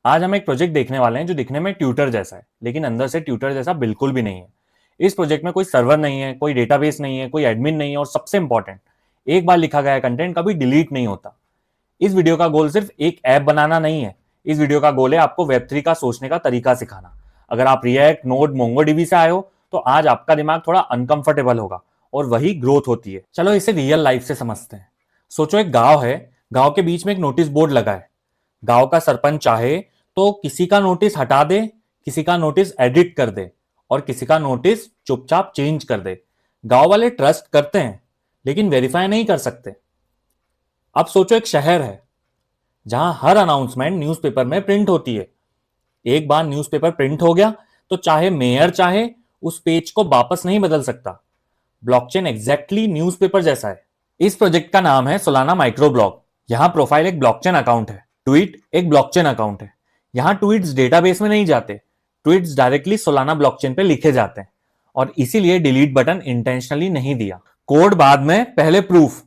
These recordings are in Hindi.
आज हम एक प्रोजेक्ट देखने वाले हैं जो दिखने में ट्यूटर जैसा है, लेकिन अंदर से ट्यूटर जैसा बिल्कुल भी नहीं है। इस प्रोजेक्ट में कोई सर्वर नहीं है, कोई डेटाबेस नहीं है, कोई एडमिन नहीं है और सबसे इंपॉर्टेंट, एक बार लिखा गया कंटेंट कभी डिलीट नहीं होता। इस वीडियो का गोल सिर्फ एक ऐप बनाना नहीं है। इस वीडियो का गोल है आपको वेब3 का सोचने का तरीका सिखाना। अगर आप रिएक्ट, नोड, मोंगोडीबी से आए हो तो आज आपका दिमाग थोड़ा अनकंफर्टेबल होगा और वही ग्रोथ होती है। चलो इसे रियल लाइफ से समझते हैं। सोचो एक गांव है, गांव के बीच में एक नोटिस बोर्ड लगा है। गांव का सरपंच चाहे तो किसी का नोटिस हटा दे, किसी का नोटिस एडिट कर दे और किसी का नोटिस चुपचाप चेंज कर दे। गांव वाले ट्रस्ट करते हैं लेकिन वेरीफाई नहीं कर सकते। अब सोचो एक शहर है जहां हर अनाउंसमेंट न्यूज़पेपर में प्रिंट होती है। एक बार न्यूज़पेपर प्रिंट हो गया तो चाहे मेयर चाहे उस पेज को वापस नहीं बदल सकता। ब्लॉकचेन एग्जैक्टली न्यूज़पेपर जैसा है। इस प्रोजेक्ट का नाम है सोलाना माइक्रो ब्लॉक। यहां प्रोफाइल एक ब्लॉकचेन अकाउंट है, ट्वीट एक ब्लॉकचेन अकाउंट है। यहां ट्वीट्स डेटाबेस में नहीं जाते, ट्वीट्स डायरेक्टली सोलाना ब्लॉकचेन पे लिखे जाते हैं और इसीलिए डिलीट बटन इंटेंशनली नहीं दिया। कोड बाद में, पहले प्रूफ।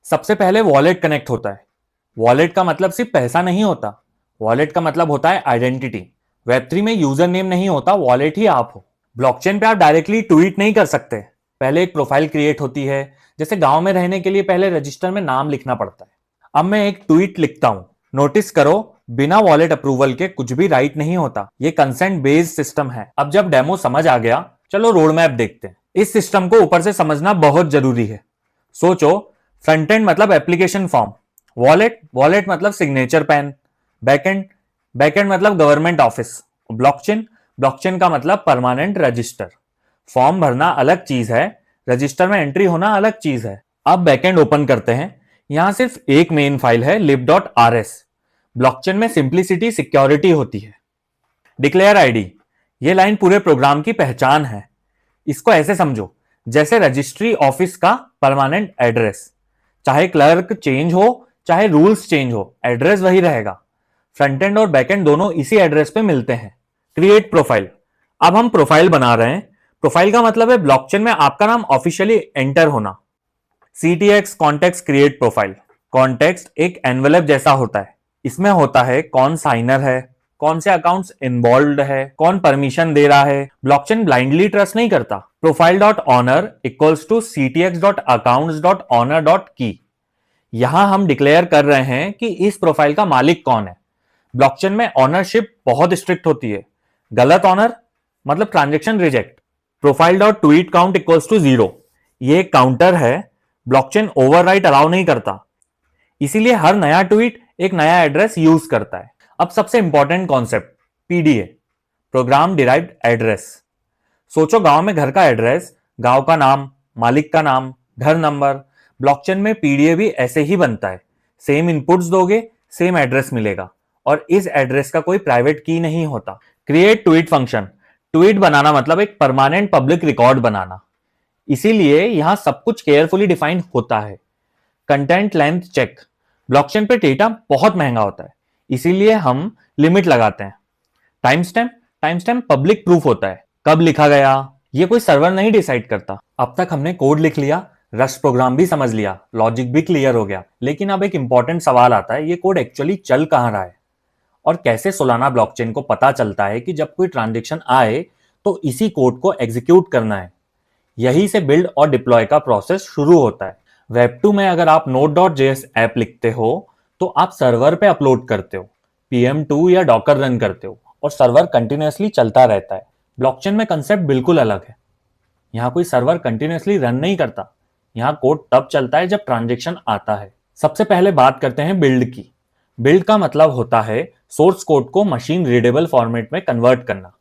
सबसे पहले वॉलेट कनेक्ट होता है। वॉलेट का मतलब सिर्फ पैसा नहीं होता, वॉलेट का मतलब होता है आइडेंटिटी। वेब3 में यूजर नेम नहीं होता, वॉलेट ही आप हो। ब्लॉकचेन पे आप डायरेक्टली ट्वीट नहीं कर सकते, पहले एक प्रोफाइल क्रिएट होती है। जैसे गांव में रहने के लिए पहले रजिस्टर में नाम लिखना पड़ता है। अब मैं एक ट्वीट लिखता हूं, नोटिस करो बिना वॉलेट अप्रूवल के कुछ भी राइट नहीं होता। ये कंसेंट बेस्ड सिस्टम है। अब जब डेमो समझ आ गया, चलो रोड मैप देखते हैं। इस सिस्टम को ऊपर से समझना बहुत जरूरी है। सोचो, फ्रंट एंड मतलब एप्लीकेशन फॉर्म, वॉलेट वॉलेट मतलब सिग्नेचर पैन, बैकएंड बैकएंड मतलब गवर्नमेंट ऑफिस, ब्लॉकचेन ब्लॉकचेन का मतलब परमानेंट रजिस्टर। फॉर्म भरना अलग चीज है, रजिस्टर में एंट्री होना अलग चीज है। अब बैकएंड ओपन करते हैं। यहां सिर्फ एक मेन फाइल है, lib.rs। ब्लॉकचेन में सिंप्लिसिटी, सिक्योरिटी होती है। डिक्लेयर आईडी, ये लाइन पूरे प्रोग्राम की पहचान है। इसको ऐसे समझो जैसे रजिस्ट्री ऑफिस का परमानेंट एड्रेस। चाहे क्लर्क चेंज हो, चाहे रूल्स चेंज हो, एड्रेस वही रहेगा। फ्रंट एंड और बैक एंड दोनों इसी एड्रेस पे मिलते हैं। क्रिएट प्रोफाइल, अब हम प्रोफाइल बना रहे हैं। प्रोफाइल का मतलब है ब्लॉकचेन में आपका नाम ऑफिशियली एंटर होना। CTX context create profile. Context एक एनवेलप जैसा होता है। इसमें होता है कौन साइनर है, कौन से अकाउंट्स इन्वॉल्व है, कौन परमिशन दे रहा है। ब्लॉकचेन ब्लाइंडली ट्रस्ट नहीं करता। Profile dot owner equals to CTX dot accounts dot owner dot key. यहां हम डिक्लेयर कर रहे हैं कि इस प्रोफाइल का मालिक कौन है। ब्लॉकचेन में ऑनरशिप बहुत स्ट्रिक्ट होती है। गलत ऑनर मतलब transaction reject. Profile dot tweet count equals to 0, ये काउंटर है। ब्लॉकचेन ओवरराइट अलाउ नहीं करता, इसीलिए हर नया ट्वीट एक नया एड्रेस यूज करता है। अब सबसे important concept, PDA, program derived address. सोचो गांव में घर का एड्रेस, गांव का नाम, मालिक का नाम, घर नंबर। ब्लॉकचेन में PDA भी ऐसे ही बनता है। सेम इनपुट्स दोगे, सेम एड्रेस मिलेगा और इस एड्रेस का कोई प्राइवेट की नहीं होता। क्रिएट ट्वीट फंक्शन, ट्वीट बनाना मतलब एक परमानेंट पब्लिक रिकॉर्ड बनाना, इसीलिए यहां सब कुछ केयरफुली डिफाइन होता है। कंटेंट लेंथ चेक, ब्लॉकचेन पे डेटा बहुत महंगा होता है, इसीलिए हम लिमिट लगाते हैं। टाइम स्टैम्प पब्लिक प्रूफ होता है, कब लिखा गया ये कोई सर्वर नहीं डिसाइड करता। अब तक हमने कोड लिख लिया, रस्ट प्रोग्राम भी समझ लिया, लॉजिक भी क्लियर हो गया, लेकिन अब एक इंपॉर्टेंट सवाल आता है, ये कोड एक्चुअली चल कहां रहा है और कैसे सोलाना ब्लॉकचेन को पता चलता है कि जब कोई ट्रांजेक्शन आए तो इसी कोड को एग्जीक्यूट करना है। यही से बिल्ड और डिप्लॉय का प्रोसेस शुरू होता है। वेब2 में अगर आप node.js ऐप लिखते हो तो आप सर्वर पे अपलोड करते हो, PM2 या डॉकर रन करते हो और सर्वर कंटिन्यूअसली चलता रहता है। ब्लॉकचेन में कंसेप्ट बिल्कुल अलग है। यहाँ कोई सर्वर कंटिन्यूअसली रन नहीं करता, यहाँ कोड तब चलता है जब ट्रांजेक्शन आता है। सबसे पहले बात करते हैं बिल्ड की। बिल्ड का मतलब होता है सोर्स कोड को मशीन रीडेबल फॉर्मेट में कन्वर्ट करना।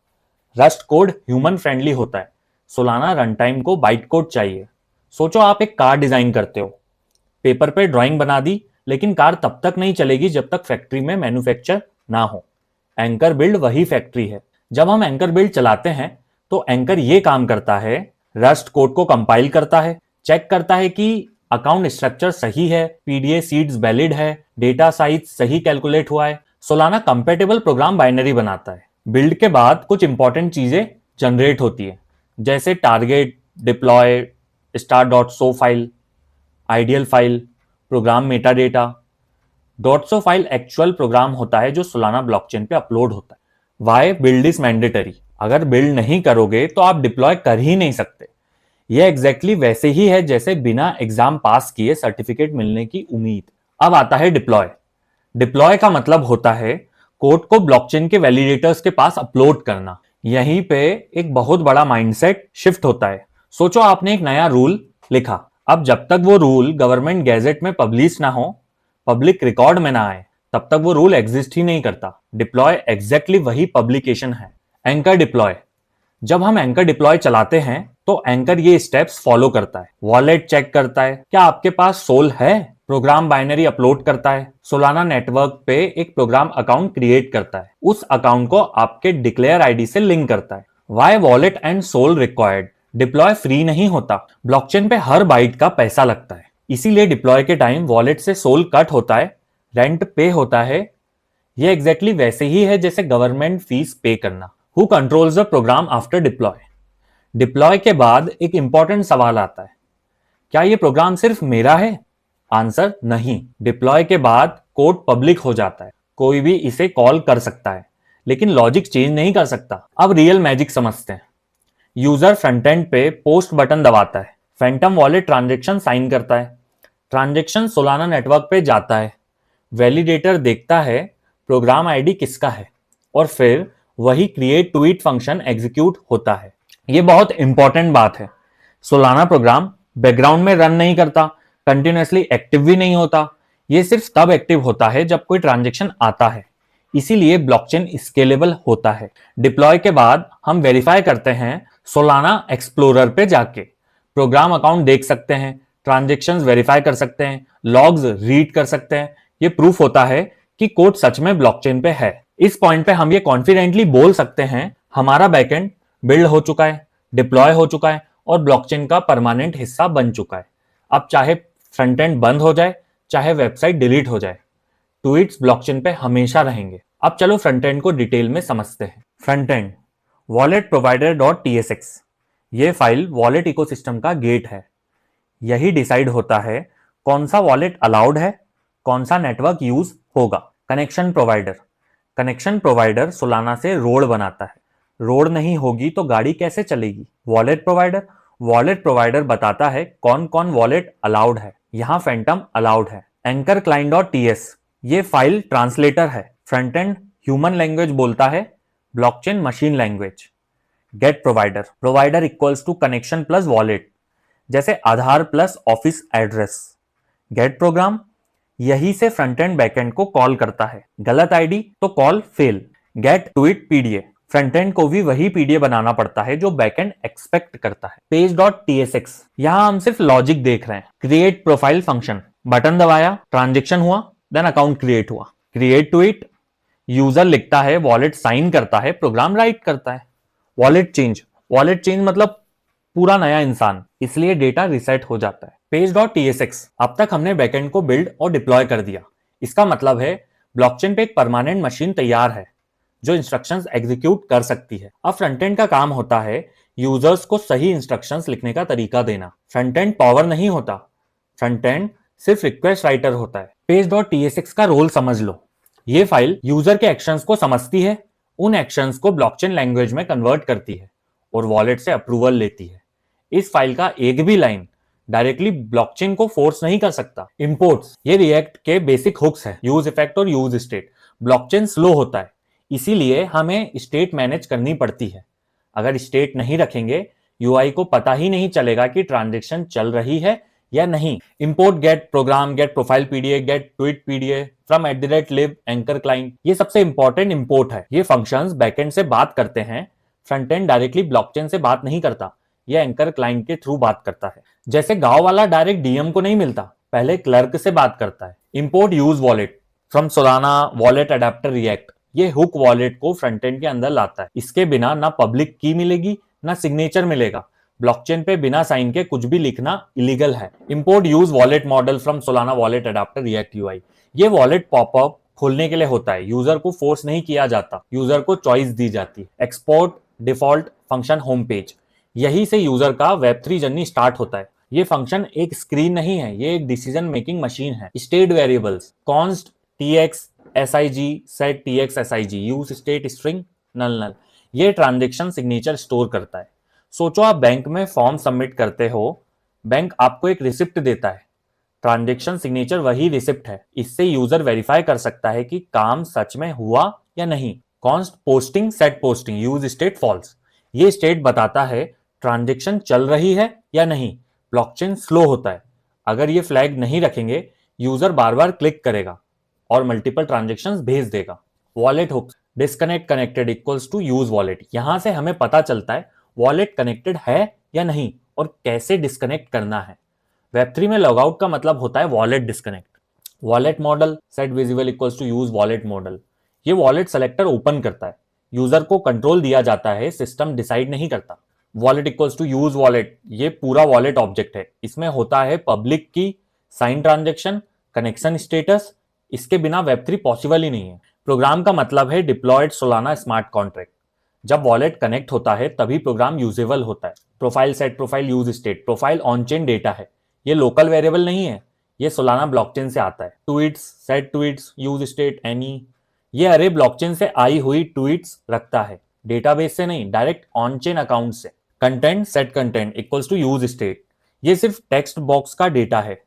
रस्ट कोड ह्यूमन फ्रेंडली होता है, सोलाना रन टाइम को बाइट कोड चाहिए। सोचो आप एक कार डिजाइन करते हो, पेपर पे ड्राइंग बना दी, लेकिन कार तब तक नहीं चलेगी जब तक फैक्ट्री में मैन्युफैक्चर ना हो। एंकर बिल्ड वही फैक्ट्री है। जब हम एंकर बिल्ड चलाते हैं तो एंकर ये काम करता है, रस्ट कोड को कंपाइल करता है, चेक करता है कि अकाउंट स्ट्रक्चर सही है, PDA सीड्स वैलिड है, डेटा साइज सही कैलकुलेट हुआ है। सोलाना कंपैटिबल प्रोग्राम बाइनरी बनाता है। बिल्ड के बाद कुछ इंपॉर्टेंट चीजें जनरेट होती है, जैसे target, deploy, start.so file, ideal file, program meta data. Dot so file actual program होता है जो सोलाना ब्लॉकचेन पे अपलोड होता है। वाई बिल्ड इज मैंडेटरी, अगर बिल्ड नहीं करोगे तो आप डिप्लॉय कर ही नहीं सकते। यह एग्जैक्टली वैसे ही है जैसे बिना एग्जाम पास किए सर्टिफिकेट मिलने की उम्मीद। अब आता है डिप्लॉय। डिप्लॉय का मतलब होता है कोड को ब्लॉकचेन के वैलिडेटर्स के पास अपलोड करना। यहीं पे एक बहुत बड़ा माइंडसेट शिफ्ट होता है। सोचो आपने एक नया रूल लिखा, अब जब तक वो रूल गवर्नमेंट गैजेट में पब्लिश ना हो, पब्लिक रिकॉर्ड में ना आए, तब तक वो रूल एग्जिस्ट ही नहीं करता। डिप्लॉय एग्जैक्टली वही पब्लिकेशन है। एंकर डिप्लॉय, जब हम एंकर डिप्लॉय चलाते हैं तो एंकर ये स्टेप्स फॉलो करता है। वॉलेट चेक करता है क्या आपके पास सोल है, प्रोग्राम बाइनरी अपलोड करता है, सोलाना नेटवर्क पे एक प्रोग्राम अकाउंट क्रिएट करता है, उस अकाउंट को आपके डिक्लेयर आईडी से लिंक करता है। Why wallet and sol required, deploy free नहीं होता, ब्लॉकचेन पे हर बाइट का पैसा लगता है। इसीलिए डिप्लॉय के टाइम वॉलेट से सोल कट होता है, रेंट पे होता है। यह एग्जैक्टली वैसे ही है जैसे गवर्नमेंट फीस पे करना। Who controls the program after deploy, deploy के बाद एक इंपॉर्टेंट सवाल आता है, क्या ये प्रोग्राम सिर्फ मेरा है? आंसर नहीं। डिप्लॉय के बाद कोड पब्लिक हो जाता है, कोई भी इसे कॉल कर सकता है, लेकिन लॉजिक चेंज नहीं कर सकता। अब रियल मैजिक समझते हैं। यूजर फ्रंट एंड पे पोस्ट बटन दबाता है, फैंटम वॉलेट ट्रांजेक्शन साइन करता है, ट्रांजेक्शन सोलाना नेटवर्क पे जाता है, वैलिडेटर देखता है प्रोग्राम आईडी किसका है, और फिर वही क्रिएट ट्वीट फंक्शन एग्जीक्यूट होता है। ये बहुत इंपॉर्टेंट बात है। सोलाना प्रोग्राम बैकग्राउंड में रन नहीं करता, कंटिन्यूसली एक्टिव भी नहीं होता। ये सिर्फ तब एक्टिव होता है जब कोई ट्रांजेक्शन आता है। इसीलिए ब्लॉकचेन स्केलेबल होता है। डिप्लॉय के बाद हम वेरीफाई करते हैं सोलाना एक्सप्लोरर पे जाके, प्रोग्राम अकाउंट देख सकते हैं, ट्रांजेक्शंस वेरीफाई कर सकते हैं, लॉग्स रीड कर सकते हैं। ये प्रूफ होता है कि कोड सच में ब्लॉकचेन पे है। इस पॉइंट पे हम ये कॉन्फिडेंटली बोल सकते हैं हमारा बैकएंड बिल्ड हो चुका है, डिप्लॉय हो चुका है और ब्लॉकचेन का परमानेंट हिस्सा बन चुका है। अब चाहे फ्रंट एंड बंद हो जाए, चाहे वेबसाइट डिलीट हो जाए, ट्वीट्स ब्लॉकचेन पे हमेशा रहेंगे। अब चलो फ्रंट एंड को डिटेल में समझते हैं। Front end wallet provider dot TSX, ये फाइल वॉलेट इकोसिस्टम का गेट है। यही डिसाइड होता है कौन सा वॉलेट अलाउड है, कौन सा नेटवर्क यूज होगा। Connection provider, connection provider Solana से रोड बनाता है, रोड नहीं होगी तो गाड़ी कैसे चलेगी। वॉलेट प्रोवाइडर, वॉलेट प्रोवाइडर बताता है कौन कौन वॉलेट अलाउड है, यहां फैंटम अलाउड है। एंकर क्लाइंट डॉट TS, ये फाइल ट्रांसलेटर है। फ्रंट एंड ह्यूमन लैंग्वेज बोलता है, blockchain machine language. Get provider, provider equals to connection plus wallet, जैसे Aadhaar plus office address. Get program, यही से फ्रंट एंड बैक एंड को कॉल करता है, गलत आईडी तो call fail. Get tweet PDA, front end को भी वही PDA बनाना पड़ता है जो बैक एंड एक्सपेक्ट करता है। पेज डॉट TSX, यहां हम सिर्फ लॉजिक देख रहे हैं। क्रिएट प्रोफाइल फंक्शन, बटन दबाया, ट्रांजेक्शन हुआ, देन अकाउंट क्रिएट हुआ। क्रिएट ट्वीट, यूजर लिखता है, वॉलेट साइन करता है, प्रोग्राम राइट करता है। वॉलेट चेंज, वॉलेट चेंज मतलब पूरा नया इंसान, इसलिए डेटा रिसेट हो जाता है। पेज डॉट TSX, अब तक हमने बैकएंड को बिल्ड और डिप्लॉय कर दिया। इसका मतलब है ब्लॉकचेन पे एक परमानेंट मशीन तैयार है जो इंस्ट्रक्शंस एग्जीक्यूट कर सकती है। अब फ्रंट एंड का काम होता है यूजर्स को सही इंस्ट्रक्शंस लिखने का तरीका देना। फ्रंट एंड पावर नहीं होता, फ्रंट एंड सिर्फ रिक्वेस्ट राइटर होता है। पेज डॉट TSX का रोल समझ लो, ये फाइल यूजर के एक्शंस को समझती है, उन एक्शंस को ब्लॉकचेन लैंग्वेज में कन्वर्ट करती है और वॉलेट से अप्रूवल लेती है। इस फाइल का एक भी लाइन डायरेक्टली ब्लॉकचेन को फोर्स नहीं कर सकता। इंपोर्ट्स, ये रिएक्ट के बेसिक हुक्स है, यूज इफेक्ट और यूज स्टेट। ब्लॉकचेन स्लो होता है, इसीलिए हमें स्टेट मैनेज करनी पड़ती है। अगर स्टेट नहीं रखेंगे, यूआई को पता ही नहीं चलेगा कि ट्रांजेक्शन चल रही है या नहीं। Import get program, get profile PDA, get tweet PDA from @live anchor client, ये सबसे इंपॉर्टेंट इंपोर्ट है। ये फंक्शंस बैकएंड से बात करते हैं, फ्रंट एंड डायरेक्टली ब्लॉकचेन से बात नहीं करता, यह एंकर क्लाइंट के थ्रू बात करता है। जैसे गांव वाला डायरेक्ट DM को नहीं मिलता, पहले क्लर्क से बात करता है। Import use wallet from Solana wallet adapter react, ये हुक वॉलेट को फ्रंट एंड के अंदर लाता है। इसके बिना ना पब्लिक की मिलेगी ना सिग्नेचर मिलेगा। ब्लॉकचेन पे बिना साइन के कुछ भी लिखना इलीगल है। Import use wallet model from Solana wallet adapter react UI, ये वॉलेट पॉपअप खोलने के लिए होता है, यूजर को फोर्स नहीं किया जाता, यूजर को चॉइस दी जाती है। Export default function home page, यही से यूजर का Web3 जर्नी स्टार्ट होता है। ये फंक्शन एक स्क्रीन नहीं है, ये एक डिसीजन मेकिंग मशीन है। State variables, const TXSIG set TXSIG use state string null null, ये ट्रांजेक्शन सिग्नेचर स्टोर करता है। सोचो आप बैंक में फॉर्म सबमिट करते हो, बैंक आपको एक रिसिप्ट देता है, ट्रांजेक्शन सिग्नेचर वही रिसिप्ट है। इससे यूजर वेरीफाई कर सकता है कि काम सच में हुआ या नहीं। Const posting set posting use state false, ये स्टेट बताता है ट्रांजेक्शन चल रही है या नहीं। ब्लॉकचेन स्लो होता है, अगर ये फ्लैग नहीं रखेंगे यूजर बार बार क्लिक करेगा और मल्टीपल ट्रांजेक्शंस भेज देगा। Wallet hook disconnect connected equals to use wallet, यहां से हमें पता चलता है वॉलेट कनेक्टेड है या नहीं और कैसे डिस्कनेक्ट करना है। वेब3 में लॉगआउट का मतलब होता है wallet disconnect. Wallet model set visible equals to use wallet model, ये वॉलेट सेलेक्टर ओपन करता है, यूजर को कंट्रोल दिया जाता है, सिस्टम डिसाइड नहीं करता। Wallet equals to use wallet, ये पूरा वॉलेट ऑब्जेक्ट है, इसमें होता है पब्लिक की, साइन ट्रांजेक्शन, कनेक्शन स्टेटस, इसके बिना वेब3 पॉसिबल ही नहीं है। प्रोग्राम का मतलब है डिप्लॉयड सोलाना स्मार्ट कॉन्ट्रैक्ट, जब वॉलेट कनेक्ट होता है तभी प्रोग्राम यूजेबल होता है। Profile set profile use state, profile on chain data है, ये लोकल वेरिएबल नहीं है, ये सोलाना ब्लॉकचेन से आता है। Tweets set tweets use state any, ये अरे ब्लॉकचेन से आई हुई ट्वीट्स रखता है, डेटाबेस से नहीं, डायरेक्ट ऑन चेन अकाउंट से। Content set content equals to use state, ये सिर्फ टेक्स्ट बॉक्स का डेटा है,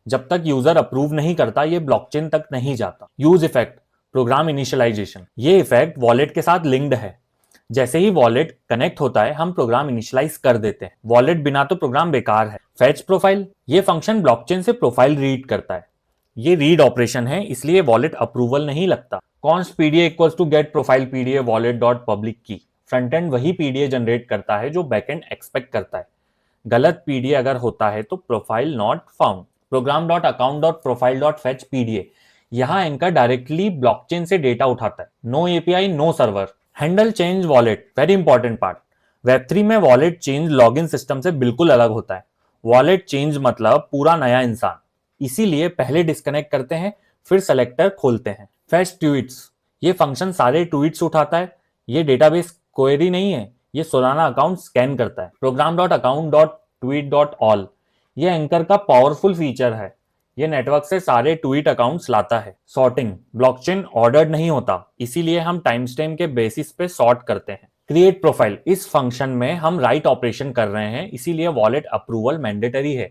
जब तक यूजर अप्रूव नहीं करता ये ब्लॉकचेन तक नहीं जाता। यूज इफेक्ट प्रोग्राम इनिशियलाइजेशन, ये इफेक्ट वॉलेट के साथ लिंक्ड है, जैसे ही वॉलेट कनेक्ट होता है हम प्रोग्राम इनिशियलाइज कर देते हैं, वॉलेट बिना तो प्रोग्राम बेकार है। फेच प्रोफाइल, ये फंक्शन ब्लॉकचेन से प्रोफाइल रीड करता है, ये रीड ऑपरेशन है इसलिए वॉलेट अप्रूवल नहीं लगता। Const PDA equals to get profile PDA wallet dot public key, front end वही पीडीए जनरेट करता है जो बैक एंड एक्सपेक्ट करता है, गलत पीडीए अगर होता है तो profile not found. Program dot account dot profile dot fetch PDA, यहां एंकर डायरेक्टली ब्लॉकचेन से डेटा उठाता है, no API no server. Handle change wallet, very important part, वेब3 में वॉलेट चेंज लॉगिन सिस्टम से बिल्कुल अलग होता है। वॉलेट चेंज मतलब पूरा नया इंसान, इसीलिए पहले डिस्कनेक्ट करते हैं फिर सेलेक्टर खोलते हैं। फेच ट्वीट्स, ये फंक्शन सारे ट्वीट्स उठाता है, ये डेटाबेस क्वेरी नहीं है, ये सोलाना अकाउंट स्कैन करता है। Program dot account dot tweet dot all, ये एंकर का पावरफुल फीचर है, ये नेटवर्क से सारे ट्वीट अकाउंट्स लाता है। सॉर्टिंग, ब्लॉकचेन ऑर्डर्ड नहीं होता, इसीलिए हम टाइम स्टैम्प के बेसिस पे सॉर्ट करते हैं। क्रिएट प्रोफाइल, इस फंक्शन में हम राइट ऑपरेशन कर रहे हैं इसीलिए वॉलेट अप्रूवल मैंडेटरी है।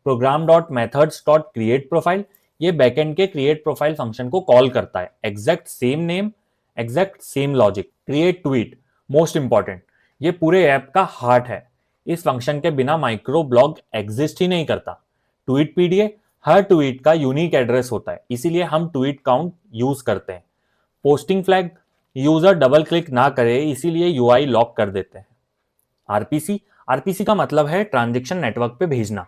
Program dot methods dot create profile, ये बैकएंड के क्रिएट प्रोफाइल फंक्शन को कॉल करता है, exact same name exact same logic. Create tweet, most important, ये पूरे ऐप का हार्ट है, इस फंक्शन के बिना माइक्रो ब्लॉग एग्जिस्ट ही नहीं करता। ट्वीट पीडीए, हर ट्वीट का यूनिक एड्रेस होता है इसीलिए हम ट्वीट काउंट यूज करते हैं। Posting flag, user double click ना करे इसीलिए यूआई लॉक कर देते हैं। आरपीसी, आरपीसी का मतलब है ट्रांजेक्शन नेटवर्क पे भेजना,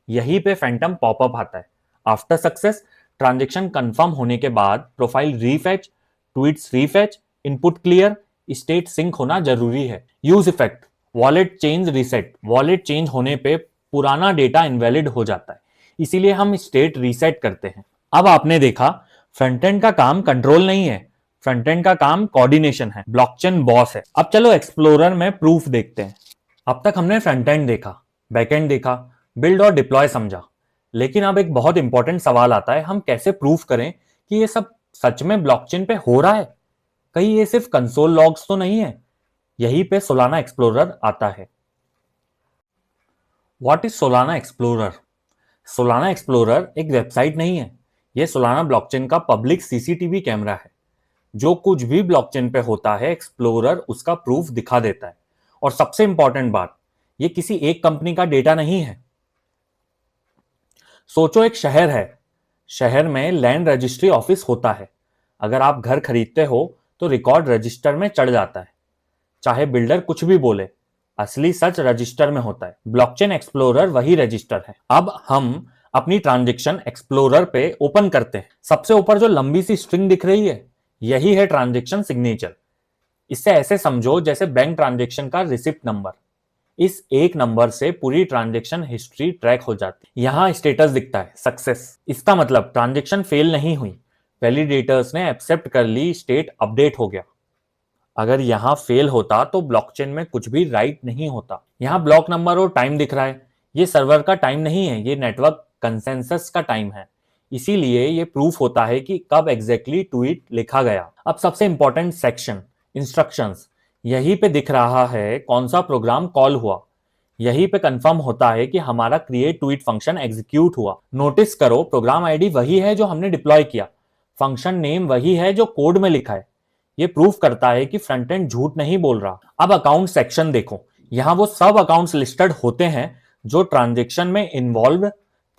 यहीं पे फैंटम पॉपअप आता है। आफ्टर सक्सेस, ट्रांजेक्शन कंफर्म होने के बाद profile refetch, tweets refetch, input clear, state sync होना जरूरी है। Use effect, wallet change reset, wallet change होने पे पुराना डेटा इनवैलिड हो जाता है इसीलिए हम स्टेट रीसेट करते हैं। अब आपने देखा फ्रंट एंड का काम कंट्रोल नहीं है, फ्रंट एंड का काम कोऑर्डिनेशन है, ब्लॉकचेन बॉस है। अब चलो एक्सप्लोरर में प्रूफ देखते हैं। अब तक हमने फ्रंट एंड देखा, बैक एंड देखा, बिल्ड और डिप्लॉय समझा, लेकिन अब एक बहुत इंपॉर्टेंट सवाल आता है, हम कैसे प्रूफ करें कि ये सब सच में ब्लॉकचेन पे हो रहा है, कहीं ये सिर्फ कंसोल लॉग्स तो नहीं है। यहीं पे सोलाना एक्सप्लोरर आता है। What is Solana explorer? Solana explorer एक वेबसाइट नहीं है, यह सोलाना ब्लॉकचेन का पब्लिक सीसीटीवी कैमरा है। जो कुछ भी ब्लॉकचेन पे होता है एक्सप्लोरर उसका प्रूफ दिखा देता है। और सबसे इंपॉर्टेंट बात, ये किसी एक कंपनी का डेटा नहीं है। सोचो एक शहर है, शहर में लैंड रजिस्ट्री ऑफिस होता है, अगर आप घर खरीदते हो तो रिकॉर्ड रजिस्टर में चढ़ जाता है, चाहे बिल्डर कुछ भी बोले, असली सच रजिस्टर में होता है। ब्लॉकचेन एक्सप्लोरर वही रजिस्टर है। अब हम अपनी ट्रांजैक्शन एक्सप्लोरर पे ओपन करते हैं, सबसे ऊपर जो लंबी सी स्ट्रिंग दिख रही है यही है ट्रांजैक्शन सिग्नेचर। इससे ऐसे समझो जैसे बैंक ट्रांजैक्शन का रिसिप्ट नंबर, इस एक नंबर से पूरी ट्रांजैक्शन हिस्ट्री ट्रैक हो जाती है। यहां स्टेटस दिखता है सक्सेस, इसका मतलब ट्रांजैक्शन फेल नहीं हुई, वैलिडेटर्स ने एक्सेप्ट कर ली, स्टेट अपडेट हो गया। अगर यहां फेल होता तो ब्लॉकचेन में कुछ भी राइट नहीं होता। यहां ब्लॉक नंबर और टाइम दिख रहा है, ये सर्वर का टाइम नहीं है, ये नेटवर्क कंसेंसस का टाइम है, इसीलिए ये प्रूफ होता है कि कब एग्जैक्टली ट्वीट लिखा गया। अब सबसे इंपॉर्टेंट सेक्शन, इंस्ट्रक्शंस। यहीं पे दिख रहा है कौन सा प्रोग्राम कॉल हुआ। यहीं पे कंफर्म होता है कि हमारा क्रिएट ट्वीट फंक्शन एग्जीक्यूट हुआ। नोटिस करो, प्रोग्राम आईडी वही है जो हमने डिप्लॉय किया, फंक्शन नेम वही है जो कोड में लिखा है। ये प्रूफ करता है कि फ्रंट एंड झूठ नहीं बोल रहा। अब अकाउंट सेक्शन देखो, यहां वो सब अकाउंट्स लिस्टेड होते हैं जो ट्रांजेक्शन में इन्वॉल्व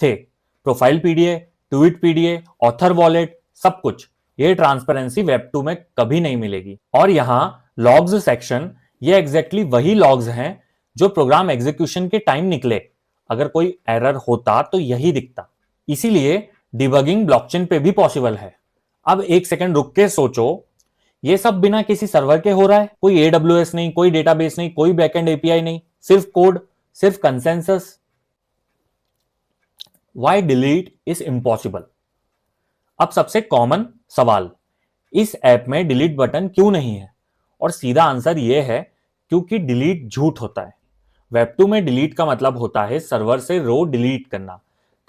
थे। Profile PDA, tweet PDA, author wallet, सब कुछ। ये ट्रांसपेरेंसी वेब 2 में कभी नहीं मिलेगी। और यहां लॉग्स सेक्शन, ये एग्जैक्टली वही लॉग्स हैं जो प्रोग्राम एग्जीक्यूशन के टाइम निकले। अगर कोई एरर होता तो यही दिखता। इसीलिए डिबगिंग ब्लॉकचेन पे भी पॉसिबल है। अब एक सेकंड रुक के सोचो, ये सब बिना किसी सर्वर के हो रहा है। कोई AWS नहीं, कोई डेटाबेस नहीं, कोई बैकएंड API नहीं, सिर्फ कोड, सिर्फ consensus. Why delete is impossible? अब सबसे कॉमन सवाल, इस ऐप में डिलीट बटन क्यों नहीं है? और सीधा आंसर यह है, क्योंकि डिलीट झूठ होता है। वेब 2 में डिलीट का मतलब होता है सर्वर से रो डिलीट करना।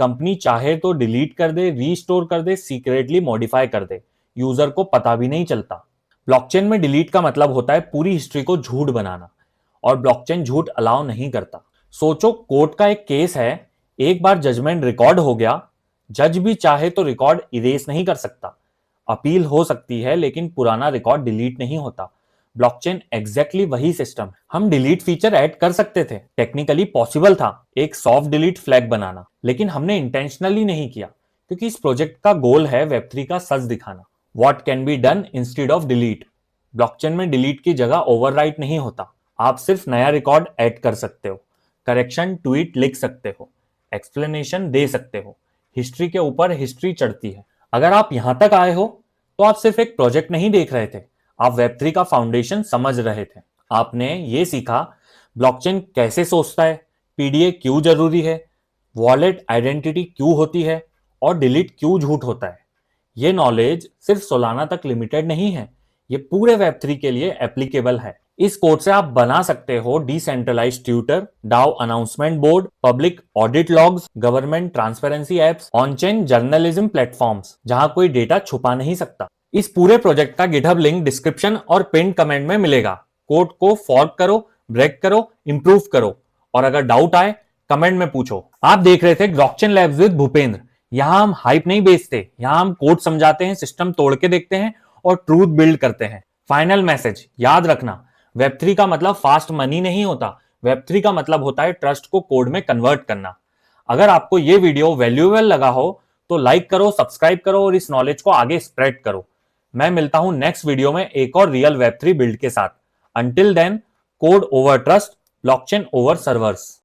कंपनी चाहे तो डिलीट कर दे, रीस्टोर कर दे, सीक्रेटली मॉडिफाई कर दे, यूजर को पता भी नहीं चलता। ब्लॉकचेन में डिलीट का मतलब होता है पूरी हिस्ट्री को झूठ बनाना, और ब्लॉकचेन झूठ अलाउ नहीं करता। सोचो, कोर्ट का एक केस है, एक बार जजमेंट रिकॉर्ड हो गया, जज भी चाहे तो रिकॉर्ड इरेज नहीं कर सकता। अपील हो सकती है लेकिन पुराना रिकॉर्ड डिलीट नहीं होता। ब्लॉकचेन एग्जैक्टली वही सिस्टम। हम डिलीट फीचर ऐड कर सकते थे, टेक्निकली पॉसिबल था एक सॉफ्ट डिलीट फ्लैग बनाना, लेकिन हमने इंटेंशनली नहीं किया, क्योंकि इस प्रोजेक्ट का गोल है वेब 3 का सच दिखाना। What can be done instead of delete. Blockchain में डिलीट की जगह ओवरराइट नहीं होता। आप सिर्फ नया रिकॉर्ड ऐड कर सकते हो, करेक्शन ट्वीट लिख सकते हो, एक्सप्लेनेशन दे सकते हो। हिस्ट्री के ऊपर हिस्ट्री चढ़ती है। अगर आप यहां तक आए हो तो आप सिर्फ एक प्रोजेक्ट नहीं देख रहे थे, आप वेब 3 का फाउंडेशन समझ रहे थे। आपने ये सीखा ब्लॉकचेन कैसे सोचता है, पीडीए क्यों जरूरी है, वॉलेट आइडेंटिटी क्यों होती है, और डिलीट क्यों झूठ होता है। ये नॉलेज सिर्फ सोलाना तक लिमिटेड नहीं है, ये पूरे वेब 3 के लिए एप्लीकेबल है। इस कोड से आप बना सकते हो decentralised tutor, DAO announcement board, public audit logs, government transparency apps, on chain journalism platforms जहां कोई डेटा छुपा नहीं सकता। इस पूरे प्रोजेक्ट का गिटहब लिंक डिस्क्रिप्शन और पिन कमेंट में मिलेगा। कोड को फॉर्क करो, ब्रेक करो, इंप्रूव करो, और अगर डाउट आए कमेंट में पूछो। आप देख रहे थे ब्लॉकचेन लैब्स विद भूपेंद्र। यहां हम हाइप नहीं बेचते, यहां हम कोड समझाते हैं, सिस्टम तोड़ के देखते हैं और ट्रूथ बिल्ड करते हैं। फाइनल मैसेज याद रखना, वेब 3 का मतलब फास्ट मनी नहीं होता। वेब 3 का मतलब होता है ट्रस्ट को कोड में कन्वर्ट करना। अगर आपको यह वीडियो वैल्यूएबल लगा हो तो लाइक करो, सब्सक्राइब करो और इस नॉलेज को आगे स्प्रेड करो। मैं मिलता हूं नेक्स्ट वीडियो में एक और रियल वेब 3 बिल्ड के साथ। Until then, code over trust, blockchain over servers.